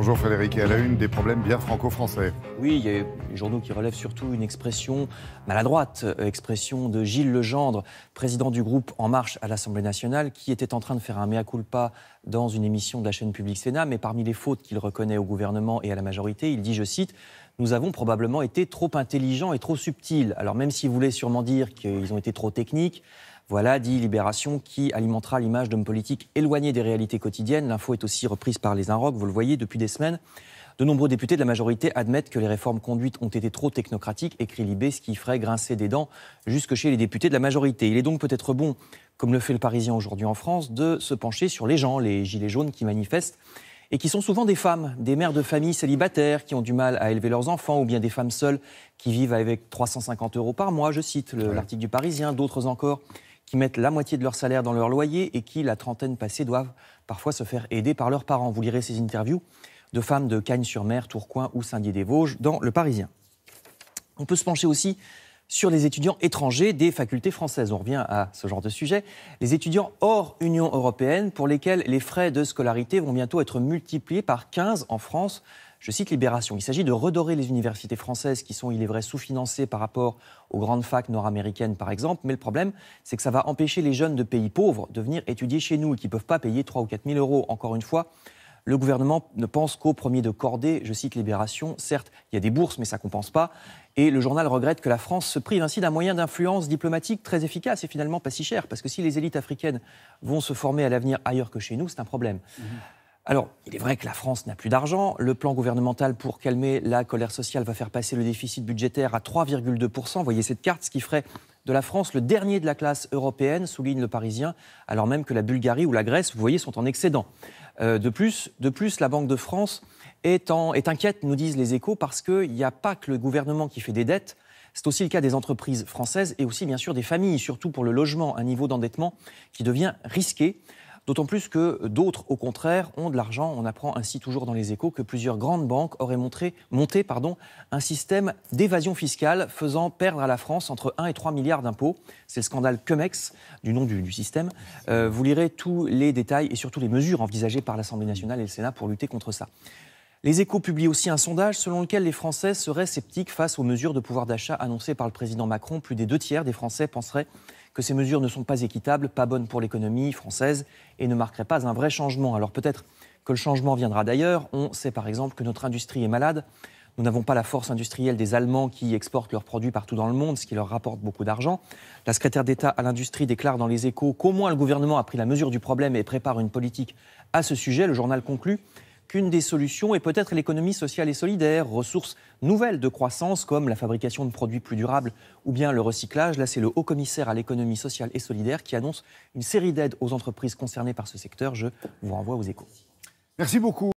Bonjour Frédéric, et à la une, des problèmes bien franco-français. Oui, il y a les journaux qui relèvent surtout une expression maladroite, expression de Gilles Legendre, président du groupe En Marche à l'Assemblée nationale, qui était en train de faire un mea culpa dans une émission de la chaîne publique Sénat, mais parmi les fautes qu'il reconnaît au gouvernement et à la majorité, il dit, je cite, « Nous avons probablement été trop intelligents et trop subtils ». Alors même s'il voulait sûrement dire qu'ils ont été trop techniques, voilà, dit Libération, qui alimentera l'image d'hommes politiques éloignés des réalités quotidiennes. L'info est aussi reprise par les Inrocks, vous le voyez, depuis des semaines. De nombreux députés de la majorité admettent que les réformes conduites ont été trop technocratiques, écrit Libé, ce qui ferait grincer des dents jusque chez les députés de la majorité. Il est donc peut-être bon, comme le fait le Parisien aujourd'hui en France, de se pencher sur les gens, les gilets jaunes qui manifestent et qui sont souvent des femmes, des mères de famille célibataires qui ont du mal à élever leurs enfants ou bien des femmes seules qui vivent avec 350 € par mois, je cite l'article du Parisien, d'autres encore qui mettent la moitié de leur salaire dans leur loyer et qui, la trentaine passée, doivent parfois se faire aider par leurs parents. Vous lirez ces interviews de femmes de Cagnes-sur-Mer, Tourcoing ou Saint-Dié-des-Vosges dans Le Parisien. On peut se pencher aussi sur les étudiants étrangers des facultés françaises. On revient à ce genre de sujet. Les étudiants hors Union européenne pour lesquels les frais de scolarité vont bientôt être multipliés par 15 en France. Je cite Libération. Il s'agit de redorer les universités françaises qui sont, il est vrai, sous-financées par rapport aux grandes facs nord-américaines, par exemple. Mais le problème, c'est que ça va empêcher les jeunes de pays pauvres de venir étudier chez nous et qui ne peuvent pas payer 3 ou 4 000 €. Encore une fois, le gouvernement ne pense qu'au premier de cordée. Je cite Libération. Certes, il y a des bourses, mais ça ne compense pas. Et le journal regrette que la France se prive ainsi d'un moyen d'influence diplomatique très efficace et finalement pas si cher. Parce que si les élites africaines vont se former à l'avenir ailleurs que chez nous, c'est un problème. Alors, il est vrai que la France n'a plus d'argent. Le plan gouvernemental pour calmer la colère sociale va faire passer le déficit budgétaire à 3,2%. Vous voyez cette carte, ce qui ferait de la France le dernier de la classe européenne, souligne Le Parisien, alors même que la Bulgarie ou la Grèce, vous voyez, sont en excédent. De plus, la Banque de France est inquiète, nous disent les Échos, parce qu'il n'y a pas que le gouvernement qui fait des dettes. C'est aussi le cas des entreprises françaises et aussi, bien sûr, des familles, surtout pour le logement, un niveau d'endettement qui devient risqué. D'autant plus que d'autres, au contraire, ont de l'argent. On apprend ainsi toujours dans les Échos que plusieurs grandes banques auraient monté un système d'évasion fiscale faisant perdre à la France entre 1 et 3 milliards d'impôts. C'est le scandale Cum-Ex, du nom du système. Vous lirez tous les détails et surtout les mesures envisagées par l'Assemblée nationale et le Sénat pour lutter contre ça. Les Échos publient aussi un sondage selon lequel les Français seraient sceptiques face aux mesures de pouvoir d'achat annoncées par le président Macron. Plus des 2/3 des Français penseraient que ces mesures ne sont pas équitables, pas bonnes pour l'économie française et ne marqueraient pas un vrai changement. Alors peut-être que le changement viendra d'ailleurs. On sait par exemple que notre industrie est malade. Nous n'avons pas la force industrielle des Allemands qui exportent leurs produits partout dans le monde, ce qui leur rapporte beaucoup d'argent. La secrétaire d'État à l'industrie déclare dans les Échos qu'au moins le gouvernement a pris la mesure du problème et prépare une politique à ce sujet. Le journal conclut qu'une des solutions est peut-être l'économie sociale et solidaire, ressources nouvelles de croissance comme la fabrication de produits plus durables ou bien le recyclage. Là, c'est le haut-commissaire à l'économie sociale et solidaire qui annonce une série d'aides aux entreprises concernées par ce secteur. Je vous renvoie aux Échos. Merci beaucoup.